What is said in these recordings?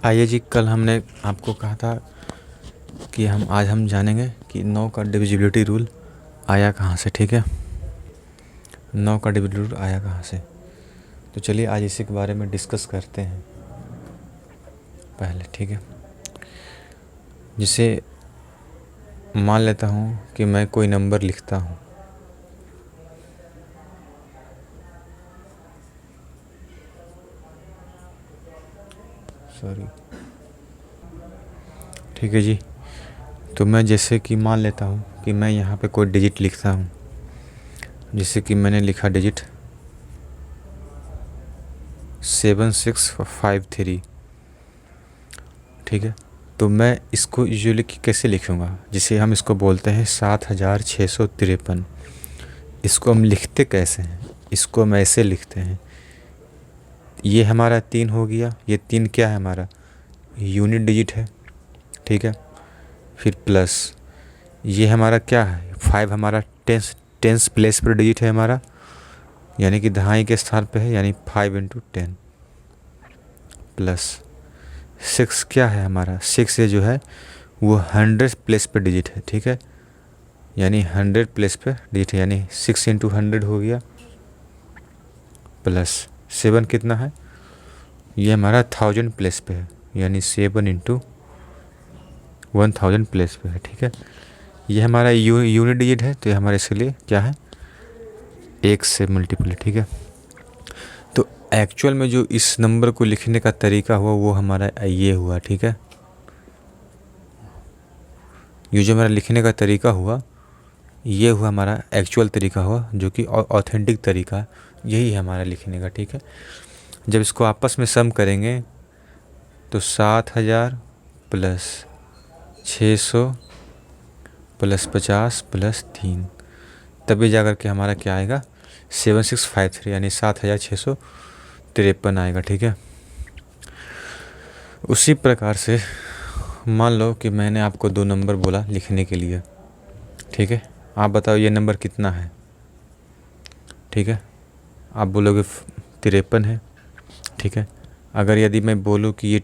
आइए जी, कल हमने आपको कहा था कि आज हम जानेंगे कि 9 का डिविजिबिलिटी रूल आया कहाँ से। ठीक है, 9 का डिविजिबिलिटी रूल आया कहाँ से। तो चलिए आज इसी के बारे में डिस्कस करते हैं पहले। ठीक है, जिसे मान लेता हूँ कि मैं कोई नंबर लिखता हूँ। सॉरी, ठीक है जी। तो मैं जैसे कि मान लेता हूँ कि मैं यहाँ पे कोई डिजिट लिखता हूँ, जैसे कि मैंने लिखा डिजिट 7653। ठीक है, तो मैं इसको यूजुअली कैसे लिखूँगा, जिसे हम इसको बोलते हैं 7653। इसको हम लिखते कैसे हैं, इसको हम ऐसे लिखते हैं। ये हमारा 3 हो गया, ये 3 क्या है, हमारा यूनिट डिजिट है। ठीक है, फिर प्लस ये हमारा क्या है, 5 हमारा टेंस प्लेस पर डिजिट है हमारा, यानी कि दहाई के स्थान पे है, यानी 5 × 10 प्लस 6 क्या है हमारा, 6 ये जो है वो 100 प्लेस पे डिजिट है। ठीक है, यानी 100 प्लेस पे डिजिट है, यानी 6 × 100 हो गया, प्लस 7 कितना है, ये हमारा 1000 प्लेस पे है, यानी 7 × 1000 प्लेस पे है। ठीक है, ये हमारा यूनिट डिजिट है, तो ये हमारे इसके लिए क्या है, 1 से मल्टीपल। ठीक है, तो एक्चुअल में जो इस नंबर को लिखने का तरीका हुआ वो हमारा ये हुआ। ठीक है, ये जो हमारा लिखने का तरीका हुआ ये हुआ हमारा एक्चुअल तरीका हुआ, जो कि ऑथेंटिक तरीका यही है हमारा लिखने का। ठीक है, जब इसको आपस में सम करेंगे तो 7000 प्लस 600 प्लस 50 प्लस 3, तभी जाकर के हमारा क्या आएगा, 7653, यानी 7653 आएगा। ठीक है, उसी प्रकार से मान लो कि मैंने आपको 2 नंबर बोला लिखने के लिए। ठीक है, आप बताओ ये नंबर कितना है। ठीक है, आप बोलोगे 53 है। ठीक है, अगर यदि मैं बोलूँ कि ये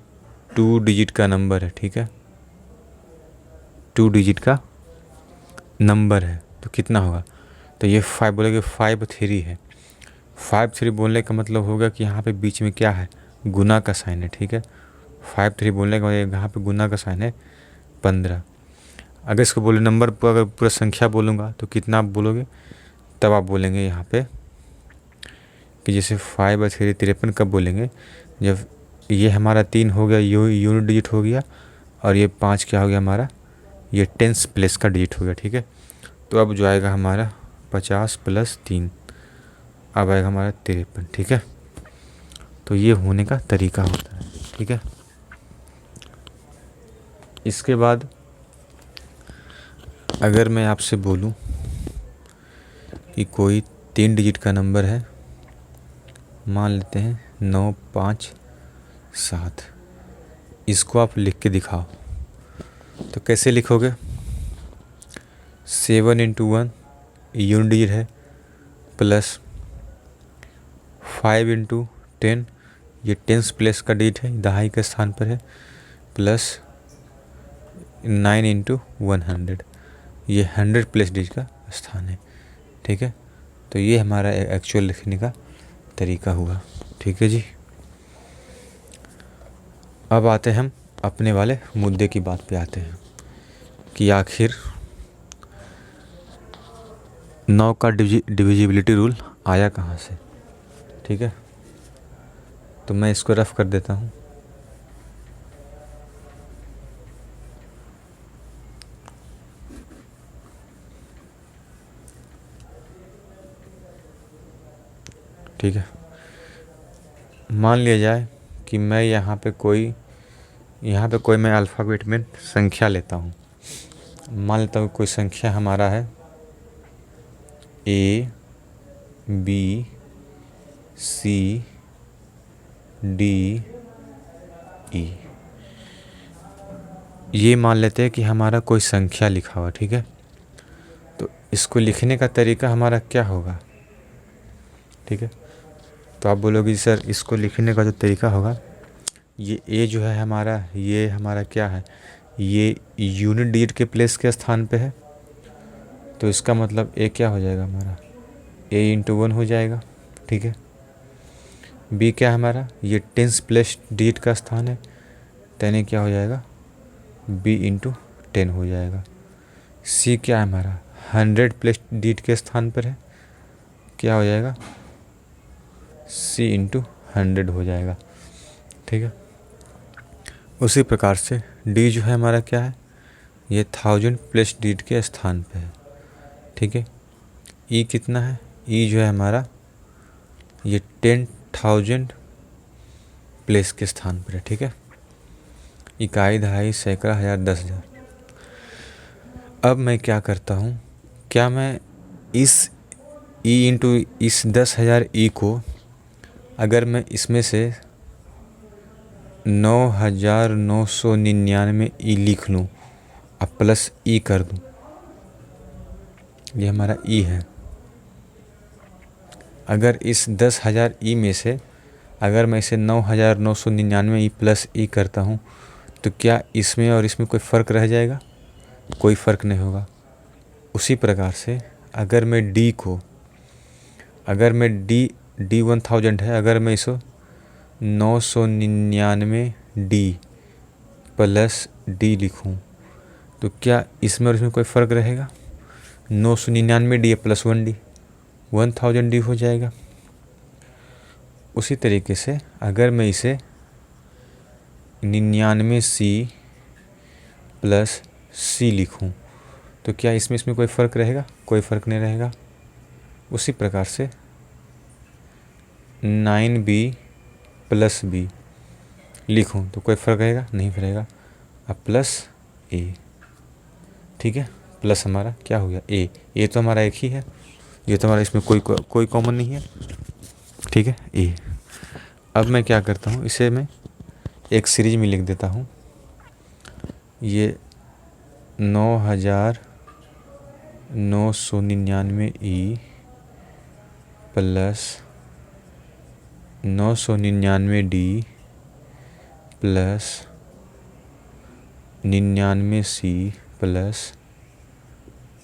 2 डिजिट का नंबर है, ठीक है, 2 डिजिट का नंबर है, तो कितना होगा, तो ये 5 बोलोगे 53 है। 53 बोलने का मतलब होगा कि यहाँ पे बीच में क्या है, गुना का साइन है। ठीक है, 53 बोलने का मतलब यहाँ पे गुना का साइन है 15। अगर इसको बोले नंबर पर, अगर पूरा संख्या बोलूँगा तो कितना आप बोलोगे, तब आप बोलेंगे यहाँ पे कि जैसे 5/3 53 कब बोलेंगे, जब ये हमारा 3 हो गया, यूनिट डिजिट हो गया, और ये 5 क्या हो गया हमारा, ये टेंस प्लेस का डिजिट हो गया। ठीक है, तो अब जो आएगा हमारा 50 प्लस 3, अब आएगा हमारा 53। ठीक है, तो ये होने का तरीका होता है। ठीक है, इसके बाद अगर मैं आपसे बोलूं कि कोई 3 डिजिट का नंबर है, मान लेते हैं 957, इसको आप लिख के दिखाओ, तो कैसे लिखोगे, 7 × 1 यूनिट डिजिट है, प्लस 5 × 10, ये टेंस प्लेस का डिजिट है, दहाई के स्थान पर है, प्लस 9 × 100, ये 100 प्लेस डिजिट का स्थान है। ठीक है, तो ये हमारा एक्चुअल लिखने का तरीका हुआ। ठीक है जी, अब आते हैं हम अपने वाले मुद्दे की बात पे आते हैं कि आखिर 9 का डिविजिबिलिटी रूल आया कहाँ से। ठीक है, तो मैं इसको रफ कर देता हूँ। ठीक है, मान लिया जाए कि मैं यहाँ पे कोई मैं अल्फ़ाबेट में संख्या लेता हूँ। मान लेता हूँ कोई संख्या हमारा है A B C D E, ये मान लेते हैं कि हमारा कोई संख्या लिखा हुआ। ठीक है, तो इसको लिखने का तरीका हमारा क्या होगा। ठीक है, तो आप बोलोगे सर इसको लिखने का जो तरीका होगा ये ए जो है हमारा, ये हमारा क्या है, ये यूनिट डिजिट के प्लेस के स्थान पे है, तो इसका मतलब ए क्या हो जाएगा हमारा, ए इंटू 1 हो जाएगा। ठीक है। बी क्या है हमारा, ये टेंस प्लेस डिजिट का स्थान है, यानी क्या हो जाएगा, बी इंटू 10 हो जाएगा। सी क्या है हमारा, 100 प्लेस डिजिट के स्थान पर है, क्या हो जाएगा, सी इंटू 100 हो जाएगा। ठीक है। उसी प्रकार से डी जो है हमारा क्या है, ये 1000 प्लस डिजिट के स्थान पे है। ठीक है। ई कितना है, ई जो है हमारा ये 10,000 प्लेस के स्थान पर है। ठीक है। इकाई, दहाई, सैकड़ा, हज़ार, 10,000। अब मैं क्या करता हूँ, क्या मैं इस ई इंटू इस 10,000 ई को अगर मैं इसमें से 9,999 ई लिख लूँ अब प्लस ई कर दूँ, ये हमारा ई है। अगर इस 10,000 ई में से अगर मैं इसे 9,999 ई प्लस ई करता हूँ तो क्या इसमें और इसमें कोई फ़र्क रह जाएगा, कोई फ़र्क नहीं होगा। उसी प्रकार से अगर मैं डी को, अगर मैं डी 1000 है, अगर मैं इसे 999 डी प्लस डी लिखूँ तो क्या इसमें और इसमें कोई फ़र्क रहेगा, 999 डी प्लस 1 डी, 1000 डी हो जाएगा। उसी तरीके से अगर मैं इसे 99 सी प्लस सी लिखूँ तो क्या इसमें कोई फ़र्क रहेगा, कोई फ़र्क नहीं रहेगा। उसी प्रकार से 9b प्लस बी लिखूँ तो कोई फ़र्क रहेगा, नहीं रहेगा। अब प्लस ए, ठीक है, प्लस हमारा क्या हो गया ए तो हमारा एक ही है, ये तो हमारा इसमें कोई कॉमन नहीं है। ठीक है। ए, अब मैं क्या करता हूँ, इसे मैं एक सीरीज में लिख देता हूँ, ये 9,999 E plus 999 D plus 99 C plus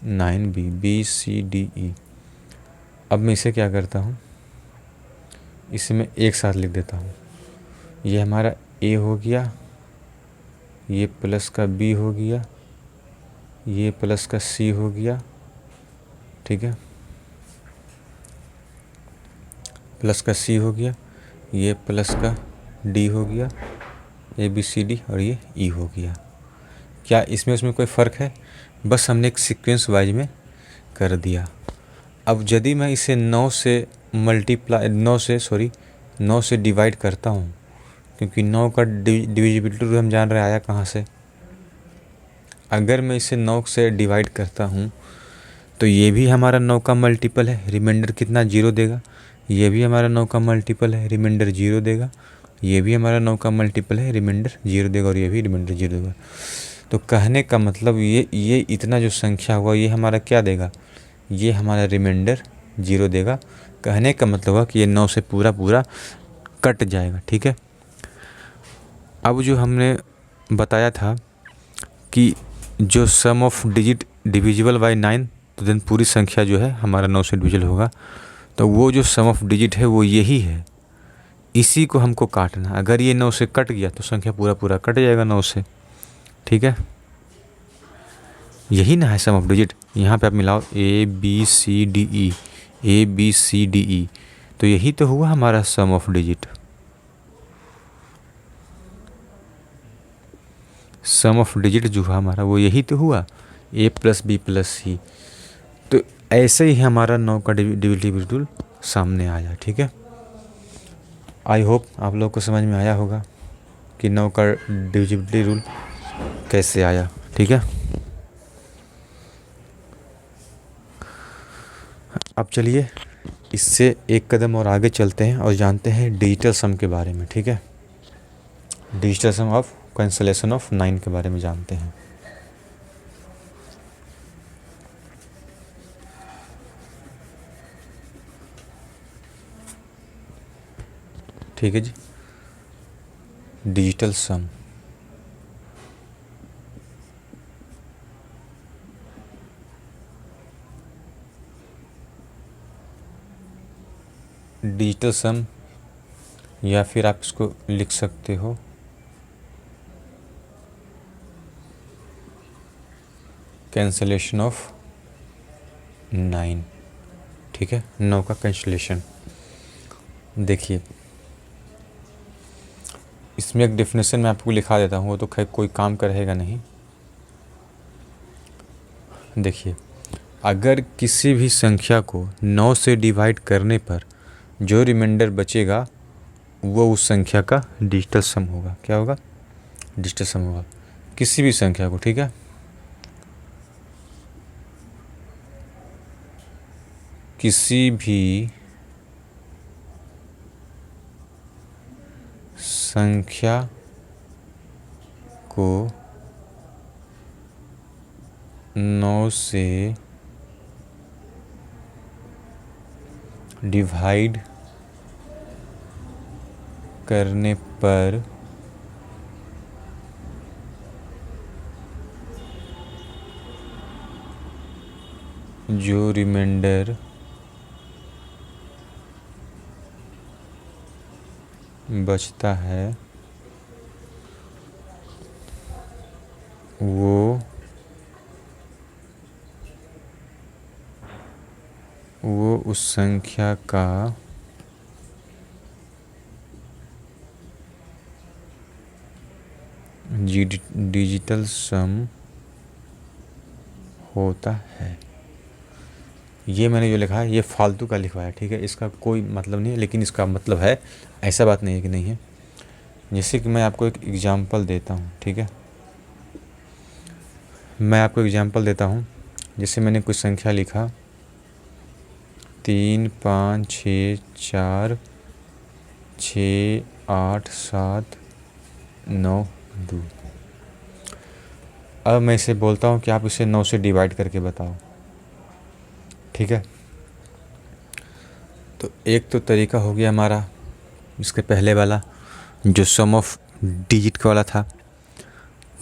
9b B C D E. अब मैं इसे क्या करता हूँ, इसे मैं एक साथ लिख देता हूँ, ये हमारा ए हो गया, ये प्लस का बी हो गया, ये प्लस का सी हो गया। ठीक है, प्लस का सी हो गया, ये प्लस का डी हो गया, ए बी सी डी, और ये ई हो गया। क्या इसमें उसमें कोई फ़र्क है, बस हमने एक सीक्वेंस वाइज में कर दिया। अब यदि मैं इसे 9 से डिवाइड करता हूँ, क्योंकि 9 का डिविजिबिलिटी रूल हम जान रहे आया कहाँ से। अगर मैं इसे 9 से डिवाइड करता हूँ तो ये भी हमारा 9 का मल्टीपल है, रिमाइंडर कितना 0 देगा। ये भी हमारा 9 का मल्टीपल है, रिमाइंडर 0 देगा। ये भी हमारा 9 का मल्टीपल है, रिमाइंडर 0 देगा, और ये भी रिमाइंडर 0 देगा। तो कहने का मतलब ये इतना जो संख्या हुआ ये हमारा क्या देगा, ये हमारा रिमाइंडर 0 देगा। कहने का मतलब हुआ कि ये 9 से पूरा कट जाएगा। ठीक है। अब जो हमने बताया था कि जो सम ऑफ डिजिट डिविजिबल बाय 9, तो देन पूरी संख्या जो है हमारा 9 से डिविजिबल होगा। तो वो जो सम ऑफ डिजिट है वो यही है, इसी को हमको काटना। अगर ये 9 से कट गया तो संख्या पूरा कट जाएगा 9 से। ठीक है, यही ना है सम ऑफ डिजिट। यहाँ पे आप मिलाओ A B C D E, A B C D E, तो यही तो हुआ हमारा sum of digit. Sum of digit जो हुआ हमारा वो यही तो हुआ, A plus B plus C. तो ऐसे ही हमारा 9 का डिविजिबिलिटी रूल सामने आया। ठीक है, आई होप आप लोग को समझ में आया होगा कि 9 का डिविजिबिलिटी रूल कैसे आया। ठीक है, अब चलिए इससे एक कदम और आगे चलते हैं और जानते हैं डिजिटल सम के बारे में। ठीक है, digital sum of cancellation of 9 के बारे में जानते हैं। ठीक है जी, डिजिटल सम। डिजिटल सम, या फिर आप इसको लिख सकते हो कैंसलेशन ऑफ 9। ठीक है, 9 का कैंसलेशन। देखिए इसमें एक डेफिनेशन मैं आपको लिखा देता हूँ, वो तो खैर कोई काम का रहेगा नहीं। देखिए अगर किसी भी संख्या को 9 से डिवाइड करने पर जो रिमाइंडर बचेगा वो उस संख्या का डिजिटल सम होगा। क्या होगा? डिजिटल सम होगा किसी भी संख्या को। ठीक है, किसी भी संख्या को 9 से डिवाइड करने पर जो रिमाइंडर बचता है वो उस संख्या का डिजिटल सम होता है। ये मैंने जो लिखा है ये फालतू का लिखवाया है। ठीक है, इसका कोई मतलब नहीं है, लेकिन इसका मतलब है, ऐसा बात नहीं है कि नहीं है। जैसे कि मैं आपको एक एग्जांपल देता हूँ। ठीक है, मैं आपको एग्जांपल देता हूँ। जैसे मैंने कुछ संख्या लिखा 3 5 6 4 6 8 7 9 2। अब मैं इसे बोलता हूँ कि आप इसे 9 से डिवाइड करके बताओ। ठीक है, तो एक तो तरीका हो गया हमारा इसके पहले वाला जो सम ऑफ डिजिट का वाला था।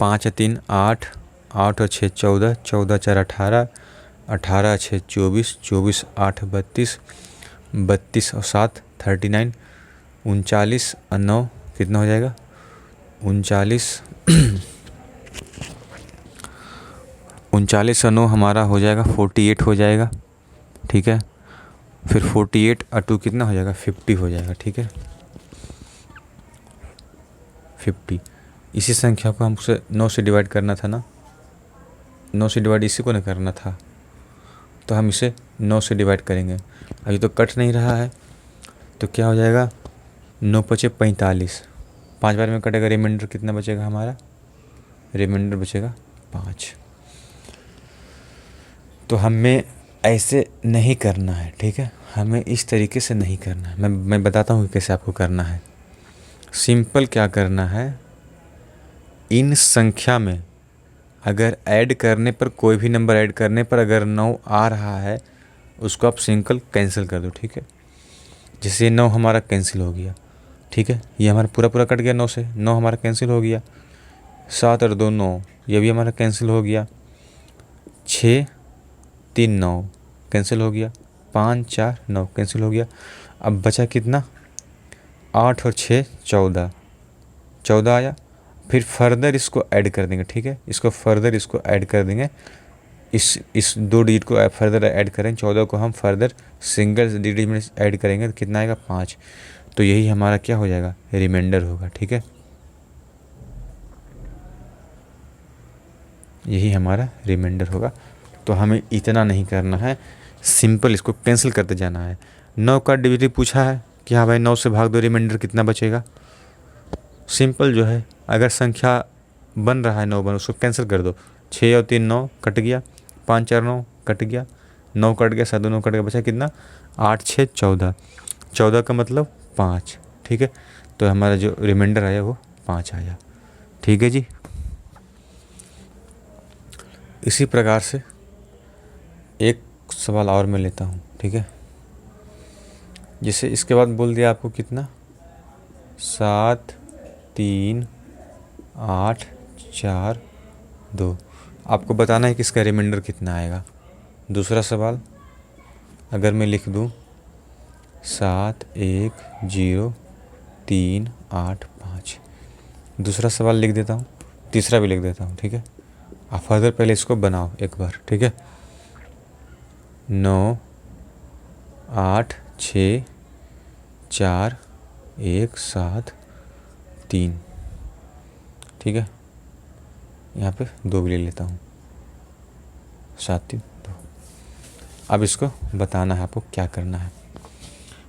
5 और 3 8, 8 और 6 14, 14 4 18, 18 6 24, 24 8 32, 32 और 7 39, 39 और 9 कितना हो जाएगा? 39 39 और 9 हमारा हो जाएगा 48 हो जाएगा। ठीक है, फिर 48 और 2 कितना हो जाएगा? 50 हो जाएगा। ठीक है, 50। इसी संख्या को हमसे 9 से डिवाइड करना था ना, 9 से डिवाइड इसी को नहीं करना था, तो हम इसे 9 से डिवाइड करेंगे। अभी तो कट नहीं रहा है, तो क्या हो जाएगा? 9 पचे 45, 5 बार में कटेगा, रिमाइंडर कितना बचेगा हमारा? रिमाइंडर बचेगा 5। तो हमें ऐसे नहीं करना है। ठीक है, हमें इस तरीके से नहीं करना है। मैं बताता हूँ कैसे आपको करना है। सिंपल क्या करना है, इन संख्या में अगर ऐड करने पर, कोई भी नंबर ऐड करने पर अगर 9 आ रहा है उसको आप सिंपल कैंसिल कर दो। ठीक है, जैसे 9 हमारा कैंसिल हो गया। ठीक है, ये हमारा पूरा पूरा कट गया 9 से, 9 हमारा कैंसिल हो गया। 7 और 2 9, ये भी हमारा कैंसिल हो गया। 6 3 9 कैंसिल हो गया। 5 4 9 कैंसिल हो गया। अब बचा कितना? 8 और 6 14, 14 आया। फिर फर्दर इसको ऐड कर देंगे। ठीक है, इसको फर्दर इसको ऐड कर देंगे। इस 2 डिजिट को फर्दर ऐड करें, 14 को हम फर्दर सिंगल डिजिट में ऐड करेंगे तो कितना आएगा? 5। तो यही हमारा क्या हो जाएगा? रिमाइंडर होगा। ठीक है, यही हमारा रिमाइंडर होगा। तो हमें इतना नहीं करना है, सिंपल इसको कैंसिल करते जाना है। 9 का डिविजन पूछा है कि हाँ भाई 9 से भाग दो, रिमाइंडर कितना बचेगा? सिंपल जो है, अगर संख्या बन रहा है 9 बन, उसको कैंसिल कर दो। 6 और 3 9 कट गया, 5 4 9 कट गया, 9 कट गया, 7 9 कट गया, बचा कितना? 8 6 14, 14 का मतलब 5। ठीक है, तो हमारा जो रिमाइंडर आया वो 5 आया। ठीक है जी, इसी प्रकार से एक सवाल और मैं लेता हूँ। ठीक है, जैसे इसके बाद बोल दिया आपको कितना? 7 3 8 4 2। आपको बताना है कि इसका रिमाइंडर कितना आएगा। दूसरा सवाल अगर मैं लिख दूँ 7 1 0 3 8 5, दूसरा सवाल लिख देता हूँ, तीसरा भी लिख देता हूँ, ठीक है। आप फर्दर पहले इसको बनाओ एक बार, ठीक है। 9 8 6 4 1 7 3, ठीक है। यहाँ पे 2 भी ले लेता हूँ, 7 3 2। अब इसको बताना है आपको क्या करना है।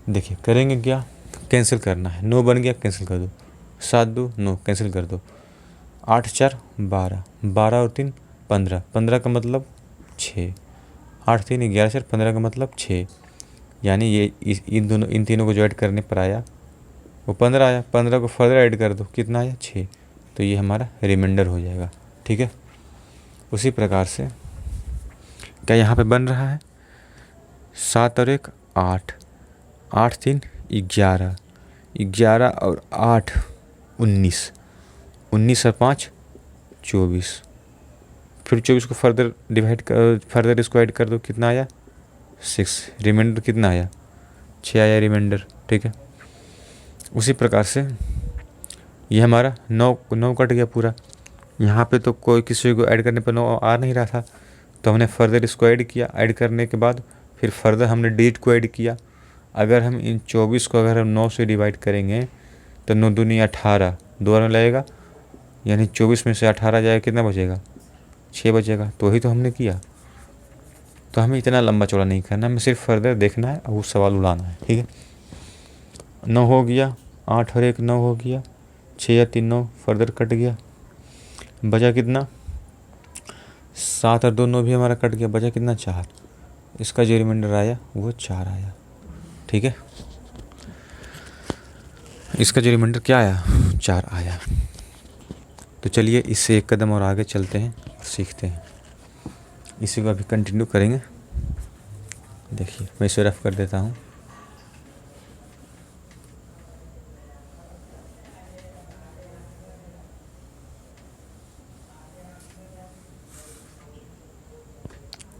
देखिए करेंगे क्या, कैंसिल करना है। 9 बन गया, कैंसिल कर दो। 7 2 9, कैंसिल कर दो। 8 4 12, 12 और 3 15, 15 का मतलब 6, 8 3 11 4 15 का मतलब 6, यानी ये इन तीनों को जो ऐड करने पर आया वो 15 आया। 15 को फर्दर ऐड कर दो, कितना आया 6, तो ये हमारा रिमाइंडर हो जाएगा, ठीक है। उसी प्रकार से क्या यहाँ पे बन रहा है, 7 और 1 8, 8 3 11, 11 और 8 19, 19 और 5 24, फिर 24 को फर्दर इसको ऐड कर दो, कितना आया 6, रिमाइंडर कितना आया 6 आया रिमाइंडर, ठीक है। उसी प्रकार से ये हमारा 9 कट गया पूरा। यहाँ पे तो कोई किसी को ऐड करने पर 9 आ नहीं रहा था, तो हमने फर्दर इसको ऐड किया। ऐड करने के बाद फिर फर्दर हमने डिजिट को ऐड किया। अगर हम इन 24 को अगर हम 9 से डिवाइड करेंगे तो 9 दूनी 18, दोबारा लगेगा, यानी 24 में से 18 जाएगा, कितना बचेगा 6 बचेगा। तो वही तो हमने किया। तो हमें इतना लंबा चौड़ा नहीं करना, हमें सिर्फ फर्दर देखना है और वो सवाल उड़ाना है, ठीक है। 9 हो गया, 8 और 1 9 हो गया, 6 या 3 9, फर्दर कट गया, बचा कितना 7 और 2 9 भी हमारा कट गया, बचा कितना 4। इसका जो रिमाइंडर आया वो 4 आया, ठीक है। इसका जो रिमाइंडर क्या आया 4 आया। तो चलिए इससे एक कदम और आगे चलते हैं और सीखते हैं। इसी को अभी कंटिन्यू करेंगे। देखिए मैं इसे रफ कर देता हूँ।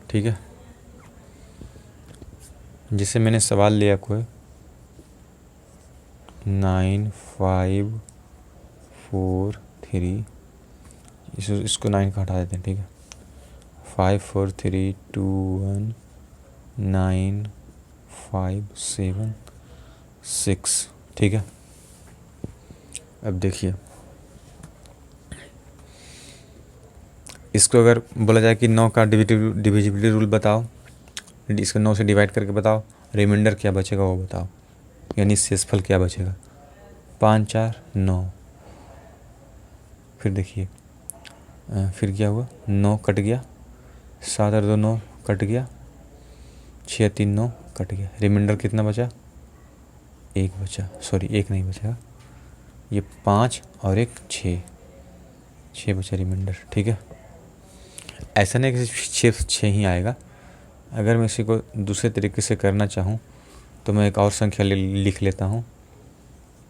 ठीक है, जिसे मैंने सवाल लिया कोई 9 5 4 3, इसको 9 का हटा देते हैं, ठीक है। 5 4 3 2 1 9 5 7 6, ठीक है। अब देखिए इसको अगर बोला जाए कि 9 का डिविजिबिलिटी रूल बताओ, इसको 9 से डिवाइड करके बताओ, रिमाइंडर क्या बचेगा वो बताओ, यानी शेषफल क्या बचेगा। 5 4 9, फिर देखिए फिर क्या हुआ 9 कट गया, 7 और 2 9 कट गया, 6 3 9 कट गया, रिमाइंडर कितना बचा 1 बचा, सॉरी 1 नहीं बचा, ये 5 और 1 6 बचा रिमाइंडर, ठीक है। ऐसा नहीं कि सिर्फ 6 ही आएगा। अगर मैं इसी को दूसरे तरीके से करना चाहूँ तो मैं एक और संख्या लिख लेता हूँ,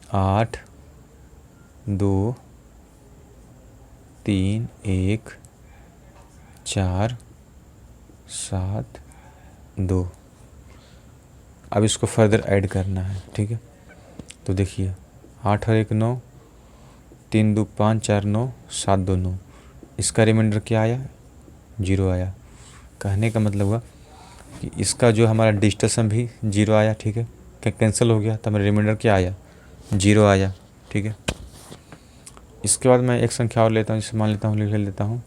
8 2 3 1 4 7 2। अब इसको फर्दर ऐड करना है, ठीक है। तो देखिए 8 और 1 9, 3 2 5 4 9 7 2 9, इसका रिमाइंडर क्या आया 0 आया। कहने का मतलब हुआ कि इसका जो हमारा डिजिटल सम भी 0 आया, ठीक है। क्या कैंसिल हो गया तो हमारा रिमाइंडर क्या आया 0 आया, ठीक है। इसके बाद मैं एक संख्या और लेता हूँ, जिसे मान लेता हूँ लिख लेता हूँ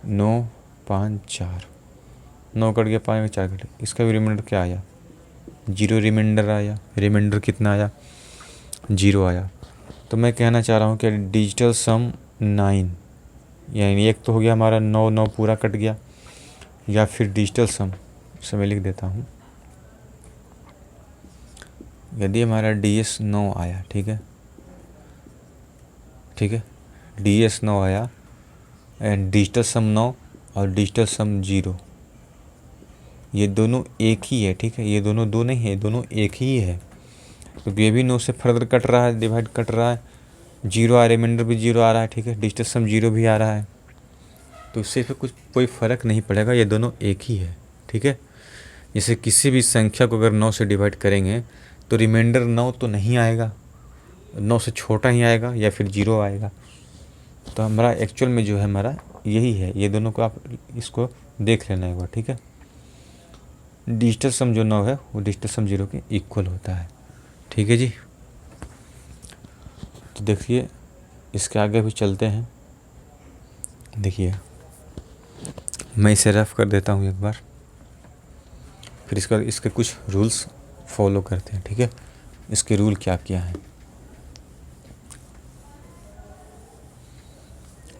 9 5 4, 9 कट गया, 5 में 4 कट गया, इसका भी रिमाइंडर क्या आया 0 रिमाइंडर आया। रिमाइंडर कितना आया 0 आया। तो मैं कहना चाह रहा हूँ कि डिजिटल सम 9, यानी एक तो हो गया हमारा 9 9 पूरा कट गया, या फिर डिजिटल सम से मैं लिख देता हूँ, यदि हमारा DS 9 आया, ठीक है, ठीक है, DS 9 आया एंड डिजिटल सम 9 और डिजिटल सम 0, ये दोनों एक ही है, ठीक है। ये दोनों दो नहीं है, दोनों एक ही है, क्योंकि ये भी 9 से फर्दर कट रहा है, डिवाइड कट रहा है, जीरो आ, रिमाइंडर भी जीरो आ रहा है, ठीक है, डिजिटल सम जीरो भी आ रहा है, तो इससे फिर कुछ कोई फ़र्क नहीं पड़ेगा, ये दोनों एक ही है, ठीक है। जैसे किसी भी संख्या को अगर 9 से डिवाइड करेंगे तो रिमाइंडर 9 तो नहीं आएगा, 9 से छोटा ही आएगा या फिर जीरो आएगा। तो हमारा एक्चुअल में जो है हमारा यही है, ये दोनों को आप इसको देख लेना एक बार, ठीक है। डिजिटल सम जो 9 है वो डिजिटल सम जीरो के इक्वल होता है, ठीक है जी। तो देखिए इसके आगे भी चलते हैं। देखिए मैं इसे रफ कर देता हूँ एक बार, फिर इसके कुछ रूल्स फॉलो करते हैं, ठीक है। इसके रूल क्या क्या हैं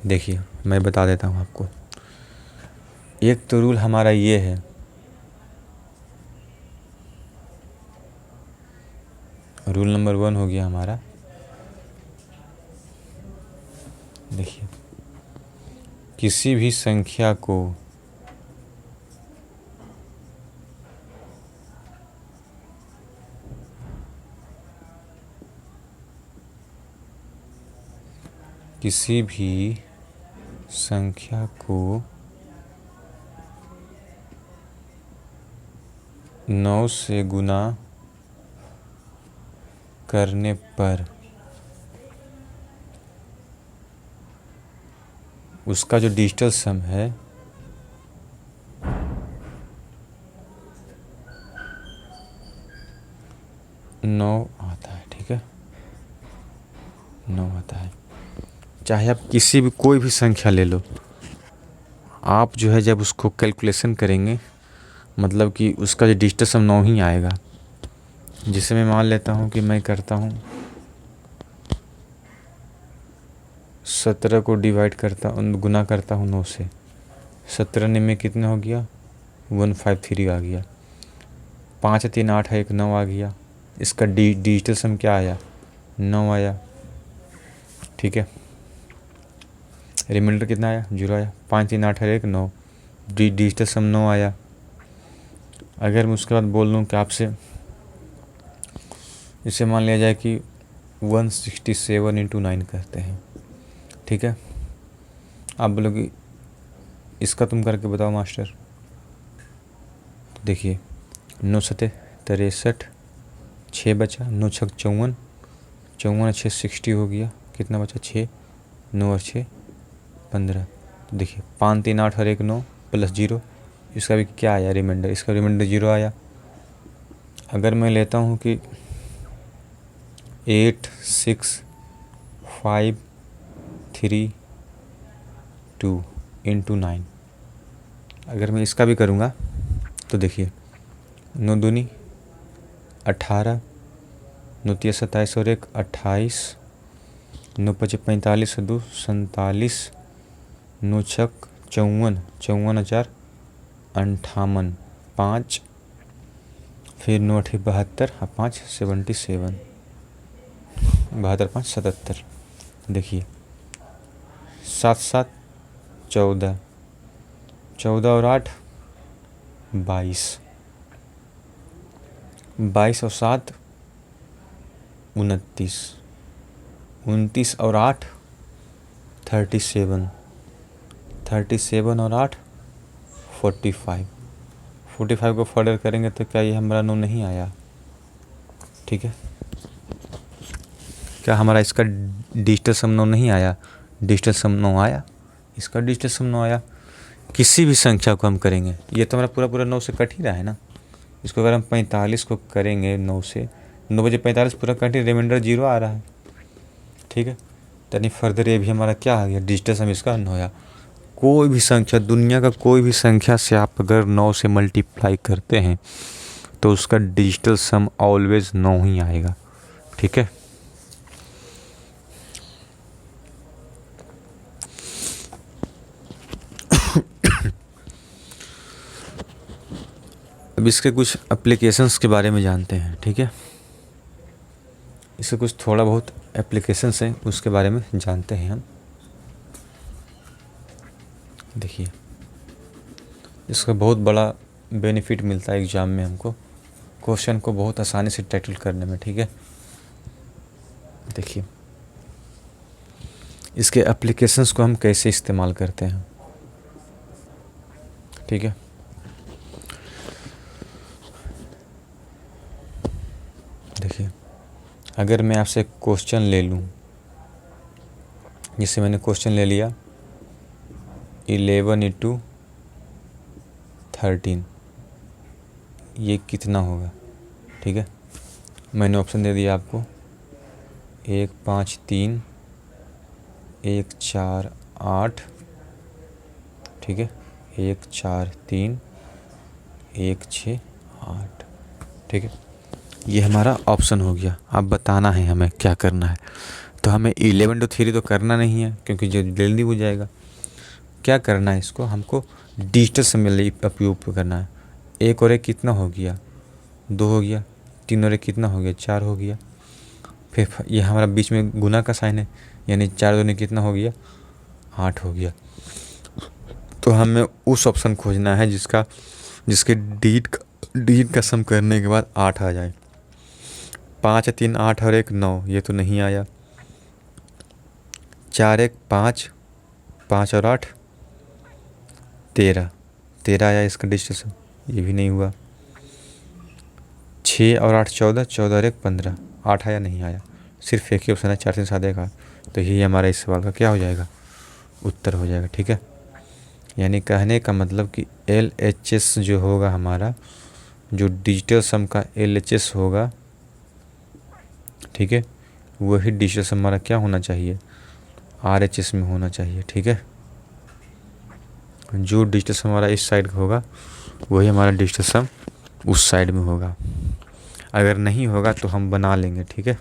देखिए मैं बता देता हूँ आपको। एक तो रूल हमारा ये है, रूल नंबर 1 हो गया हमारा, देखिए किसी भी संख्या को किसी भी संख्या को 9 से गुना करने पर उसका जो डिजिटल सम है नौ आता है, ठीक है, 9 आता है। चाहे आप किसी भी कोई भी संख्या ले लो, आप जो है जब उसको कैलकुलेशन करेंगे मतलब कि उसका जो डिजिटल सम 9 ही आएगा। जिसे मैं मान लेता हूँ कि मैं करता हूँ 17 को डिवाइड करता गुना करता हूँ 9 से, 17 में कितना हो गया 153 आ गया, 5 3 8 है 1 9 आ गया, इसका डिजिटल सम क्या आया 9 आया, ठीक है। रिमाइंडर कितना आया 0 आया, 5 3 8 है 1 9, डिजिटल सम 9 आया। अगर मैं उसके बाद बोल दूँ कि आपसे इसे मान लिया जाए कि 167 × 9 करते हैं, ठीक है। आप बोलोगे इसका तुम करके बताओ मास्टर। तो देखिए 9 सते 63, 6 बचा, 9 छक 54, 54 6 60 हो गया, कितना बचा 6, 9 और 6 15। तो देखिए 5 3 8 और 1 9 प्लस 0, इसका भी क्या आया रिमाइंडर, इसका रिमाइंडर 0 आया। अगर मैं लेता हूँ कि 8 6 5 3 2 × 9, अगर मैं इसका भी करूँगा तो देखिए 9 दूनी 18, 9 तिया 27 और 1 28, 9 पचे 45 और 2 47, 9 छक 54, 54 4 58, 5, फिर 9 8 72 और 5 77, 72 5 77। देखिए 7 7 14, 14 और 8 22, 22 और 7 29, 29 और 8 37, 37 और 8 45, 45 को फर्दर करेंगे तो क्या ये हमारा 9 नहीं आया, ठीक है। क्या हमारा इसका डिजिटल सम 9 नहीं आया, डिजिटल सम 9 आया, इसका डिजिटल सम 9 आया। किसी भी संख्या को हम करेंगे, ये तो हमारा पूरा 9 से कट ही रहा है ना, इसको अगर हम 45 को करेंगे 9 से, 9 बजे 45 पूरा कट ही, रिमाइंडर 0 आ रहा है, ठीक है। यानी फर्दर ये भी हमारा क्या आ गया, डिजिटल सम इसका 9 आया। कोई भी संख्या, दुनिया का कोई भी संख्या से आप अगर 9 से मल्टीप्लाई करते हैं तो उसका डिजिटल सम ऑलवेज 9 ही आएगा, ठीक है। अब इसके कुछ एप्लीकेशंस के बारे में जानते हैं, ठीक है। इसके कुछ थोड़ा बहुत एप्लीकेशंस हैं उसके बारे में जानते हैं हम। देखिए इसका बहुत बड़ा बेनिफिट मिलता है एग्ज़ाम में हमको, क्वेश्चन को बहुत आसानी से टैकल करने में, ठीक है। देखिए इसके एप्लीकेशंस को हम कैसे इस्तेमाल करते हैं। ठीक है, देखिए अगर मैं आपसे क्वेश्चन ले लूँ, जैसे मैंने क्वेश्चन ले लिया 11 × 13 ये कितना होगा। ठीक है, मैंने ऑप्शन दे दिया आपको 1 5 3 1 4 8। ठीक है, 1 4 3 1 6 8। ठीक है, ये हमारा ऑप्शन हो गया। अब बताना है हमें क्या करना है। तो हमें 11 to 3 तो करना नहीं है क्योंकि जो जल्दी हो जाएगा। क्या करना है, इसको हमको डिजिटल समय उपयोग करना है। 1 और 1 कितना हो गया, 2 हो गया। 3 और 1 कितना हो गया, 4 हो गया। फिर ये हमारा बीच में गुना का साइन है, यानी 4 दूनी कितना हो गया, 8 हो गया। तो हमें उस ऑप्शन खोजना है जिसके डिजिट का सम करने के बाद 8 आ जाए। 5 3 8 और 1 9, ये तो नहीं आया। 4 1 5, 5 और 8 13, 13 आया इसका डिजिटल सम, ये भी नहीं हुआ। 6 और 8 14, 14 और 1 15, 8 आया, नहीं आया। सिर्फ एक ही ऑप्शन है 4 3 7 1 8। तो यही हमारा इस सवाल का क्या हो जाएगा, उत्तर हो जाएगा। ठीक है, यानी कहने का मतलब कि LHS जो होगा हमारा, जो डिजिटल सम का LHS होगा, ठीक है, वही डिजिटल सम हमारा क्या होना चाहिए, RHS में होना चाहिए। ठीक है, जो डिजिटल सम हमारा इस साइड का होगा वही हमारा डिजिटल सम उस साइड में होगा। अगर नहीं होगा तो हम बना लेंगे। ठीक है,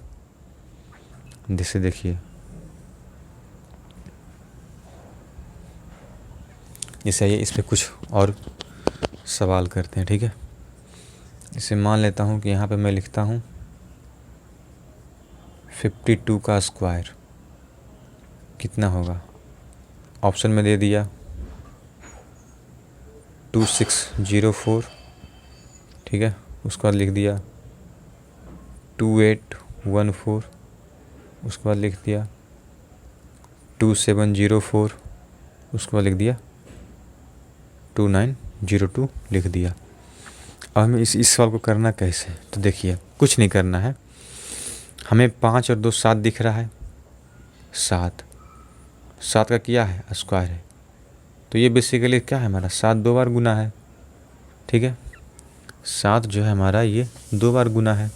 जैसे देखिए, जैसे आइए इस पर कुछ और सवाल करते हैं। ठीक है, इसे मान लेता हूँ कि यहाँ पे मैं लिखता हूँ 52 का स्क्वायर कितना होगा। ऑप्शन में दे दिया 2604। ठीक है, उसके बाद लिख दिया 2814। उसके बाद लिख दिया 2704। उसके बाद लिख दिया 2902 लिख दिया। अब हमें इस सवाल को करना कैसे, तो देखिए कुछ नहीं करना है। हमें 5 और 2 7 दिख रहा है। 7 का क्या है, स्क्वायर है। तो ये बेसिकली क्या है हमारा, 7 2 बार गुना है। ठीक है, 7 जो है हमारा ये 2 बार गुना है।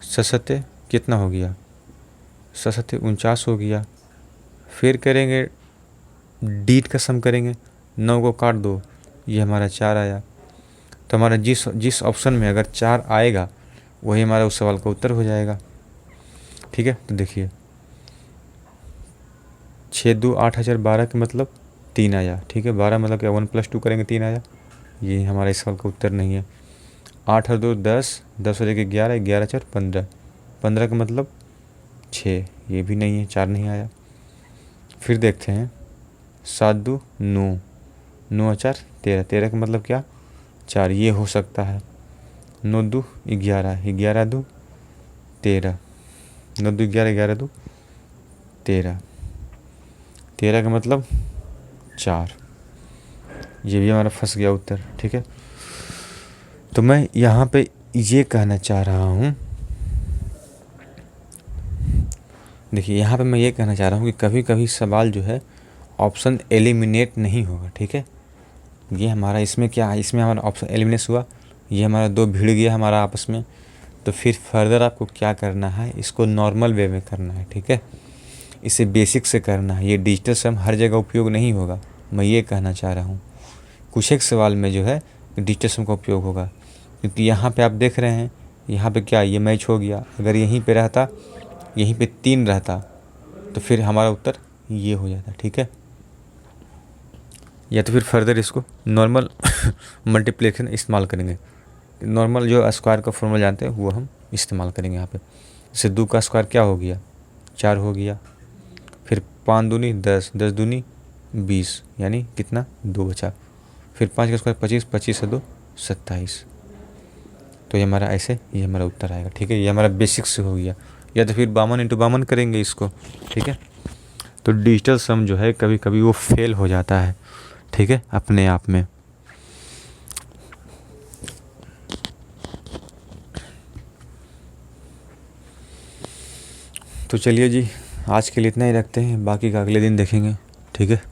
7 कितना हो गया, 7 49 हो गया। फिर करेंगे डीट का सम करेंगे, 9 को काट दो, ये हमारा 4 आया। तो हमारा जिस ऑप्शन में अगर 4 आएगा वही हमारा उस सवाल का उत्तर हो जाएगा। ठीक है, तो देखिए 6 2 8 हज़ार 12 के मतलब 3 आया। ठीक है, 12 मतलब क्या 1 + 2 करेंगे 3 आया। ये हमारा इस सवाल का उत्तर नहीं है। 8 और 2 10, 10 और 1 11, 11 4 15, 15 का मतलब 6, ये भी नहीं है, 4 नहीं आया। फिर देखते हैं 7 2 9, 9 और 4 13, 13 का मतलब क्या 4, ये हो सकता है। 9 2 11, 11 2 13, 9 2 11, 11 2 13, 13 का मतलब 4, ये भी हमारा फंस गया उत्तर। ठीक है, तो मैं यहाँ पे ये कहना चाह रहा हूँ, देखिए यहाँ पे मैं ये कहना चाह रहा हूँ कि कभी कभी सवाल जो है ऑप्शन एलिमिनेट नहीं होगा। ठीक है, ये हमारा इसमें क्या है, इसमें हमारा ऑप्शन एलिमिनेट हुआ, ये हमारा 2 भिड़ गया हमारा आपस में। तो फिर फर्दर आपको क्या करना है, इसको नॉर्मल वे में करना है। ठीक है, इसे बेसिक से करना है। ये डिजिटल सम हर जगह उपयोग नहीं होगा, मैं ये कहना चाह रहा हूँ। कुछ एक सवाल में जो है डिजिटल सम का उपयोग होगा, क्योंकि यहाँ पे आप देख रहे हैं, यहाँ पे क्या ये मैच हो गया। अगर यहीं पे रहता, यहीं पे 3 रहता तो फिर हमारा उत्तर ये हो जाता। ठीक है, या तो फिर फर्दर इसको नॉर्मल मल्टीप्लिकेशन इस्तेमाल करेंगे। नॉर्मल जो स्क्वायर का फॉर्मूला जानते हैं वो हम इस्तेमाल करेंगे यहाँ पे। जैसे 2 का स्क्वायर क्या हो गया, 4 हो गया। फिर 5 दूनी 10, 10 दूनी 20, यानी कितना 2 बचा। फिर 5 का स्क्वायर 25, 25 से 2 27। तो ये हमारा ऐसे ये हमारा उत्तर आएगा। ठीक है, ये हमारा बेसिक से हो गया। या तो फिर 52 × 52 करेंगे इसको। ठीक है, तो डिजिटल सम जो है कभी कभी वो फेल हो जाता है, ठीक है, अपने आप में। तो चलिए जी, आज के लिए इतना ही रखते हैं, बाकी का अगले दिन देखेंगे, ठीक है।